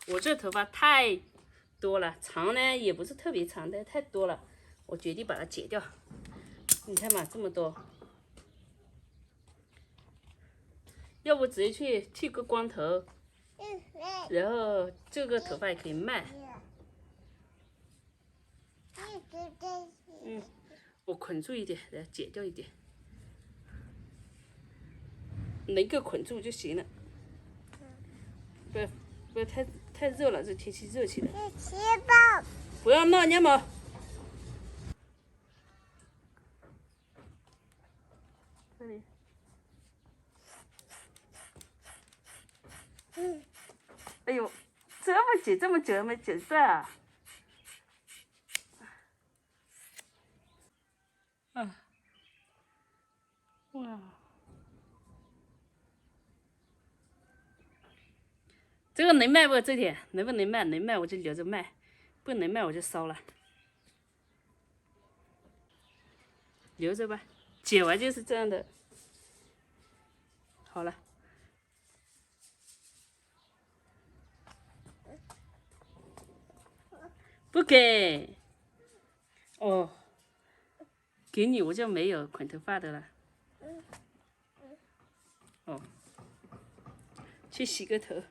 我這頭髮太多了，長呢也不是特別長的，太多了，我決定把它剪掉。你看嘛，這麼多，要不直接去剃個光頭，然後這個頭髮也可以賣。我捆住一點，然後剪掉一点，能够捆住就行了。不要太热了，这天气热起来。不要闹，娘们。这里。哎呦，这么剪这么久没剪断啊！哇，这个能卖不？这点能不能卖？能卖我就留着卖，不能卖我就烧了，留着吧。剪完就是这样的。好了，不给。哦，给你我就没有捆头发的了。哦，去洗个头。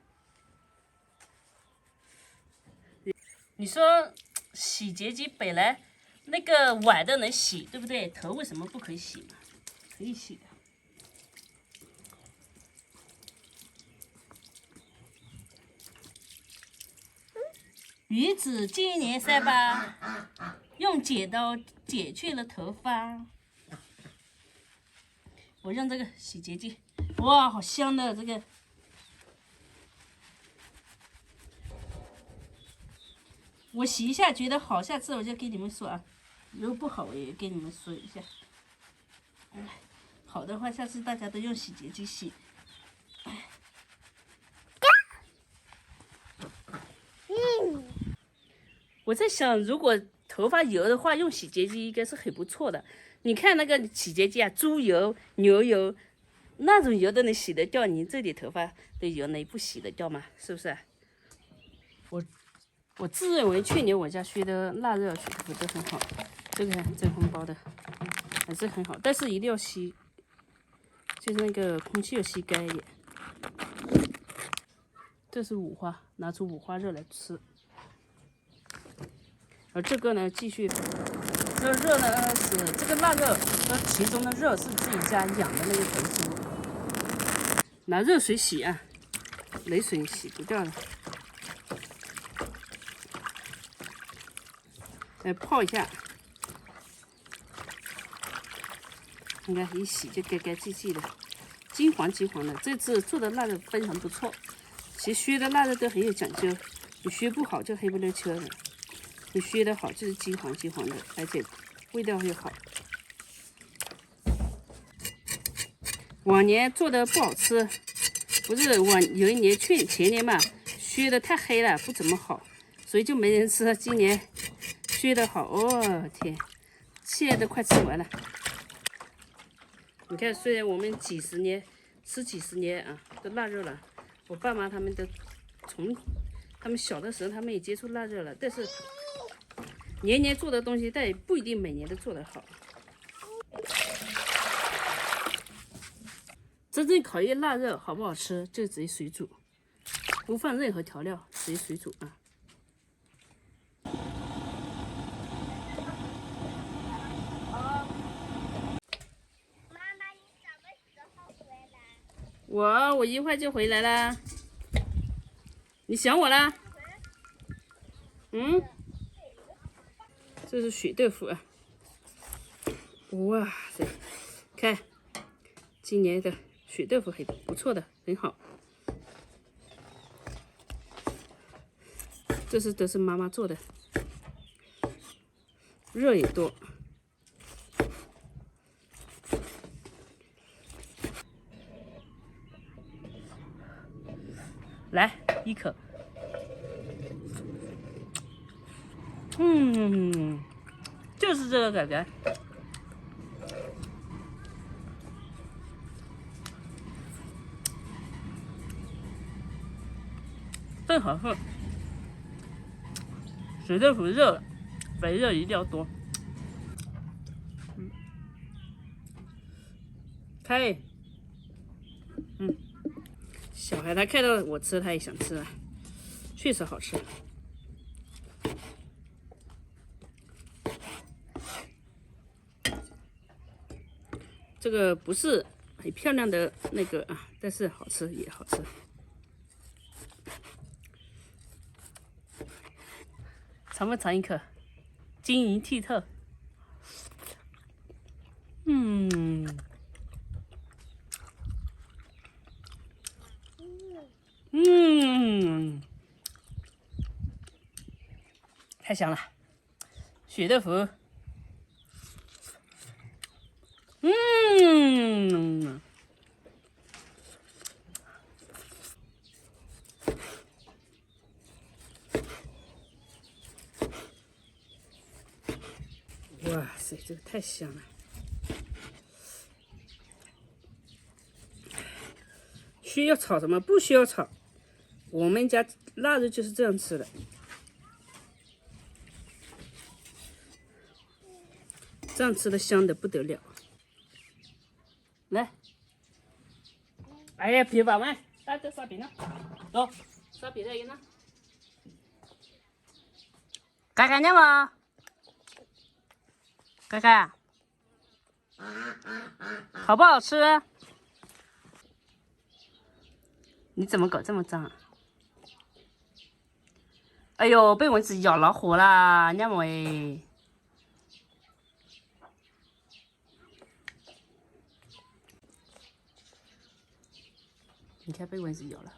你说洗洁精本来那个碗都能洗，对不对？头为什么不可以洗嘛？可以洗的。女子今年38，用剪刀剪去了头发。我用这个洗洁精，哇，好香的这个。我洗一下觉得好，下次我就跟你們說啊。如果不好，我也跟你們說一下。好的話，下次大家都用洗潔精洗。我在想，如果頭髮油的話，用洗潔精應該是很不錯的。你看那個洗潔精啊，豬油、牛油，那種油都能洗得掉，你這點頭髮的油能不洗得掉嗎？是不是？我自認為去年我家削的臘肉削的都很好，這個真空包的還是很好，但是一定要吸，就是那個空氣要吸乾一點。這是五花，拿出五花肉來吃。而這個呢，繼續，這肉呢是這個臘肉，它其中的肉是自己家養的那個肥豬，拿熱水洗啊，冷水洗不掉的。來泡一下，你看一洗就乾乾淨淨的，金黃金黃的。這次做的臘肉非常不錯，其實削的臘肉都很有講究，你削不好就黑不溜秋的。你削的好就是金黃金黃的，而且味道又好。往年做的不好吃，不是有一年前年嘛，削的太黑了，不怎麼好，所以就沒人吃。今年削的好，哦天，現在都快吃完了。你看，雖然我們幾十年啊的臘肉了，我爸媽他們都從他們小的時候他們也接觸臘肉了，但是年年做的東西，但也不一定每年都做得好。真正考驗臘肉好不好吃，就直接水煮，不放任何調料，直接水煮啊。媽媽，你什麼時候回來？我一會兒就回來啦。你想我啦？嗯？這是血豆腐啊！哇塞，看，今年的血豆腐很不錯的，很好。這是都是媽媽做的，肉也多。來一口。就是這個感覺，真好喝。水豆腐热，肥肉一定要多。开，小孩他看到我吃，他也想吃啊，确实好吃。这个不是很漂亮的那个啊，但是好吃也好吃。尝不尝一口？晶瑩剔透。太香了，血豆腐。哇塞，这个太香了！需要炒什麼？不需要炒。我們家臘肉就是這樣吃的，這樣吃的香的不得了。來，哎呀，別玩玩，大家刷屏了，走，刷別的人了。該幹嗎？該幹，好不好吃？你怎麼搞這麼髒啊？哎呦，被蚊子咬老虎啦！你們喂，你看被蚊子咬了。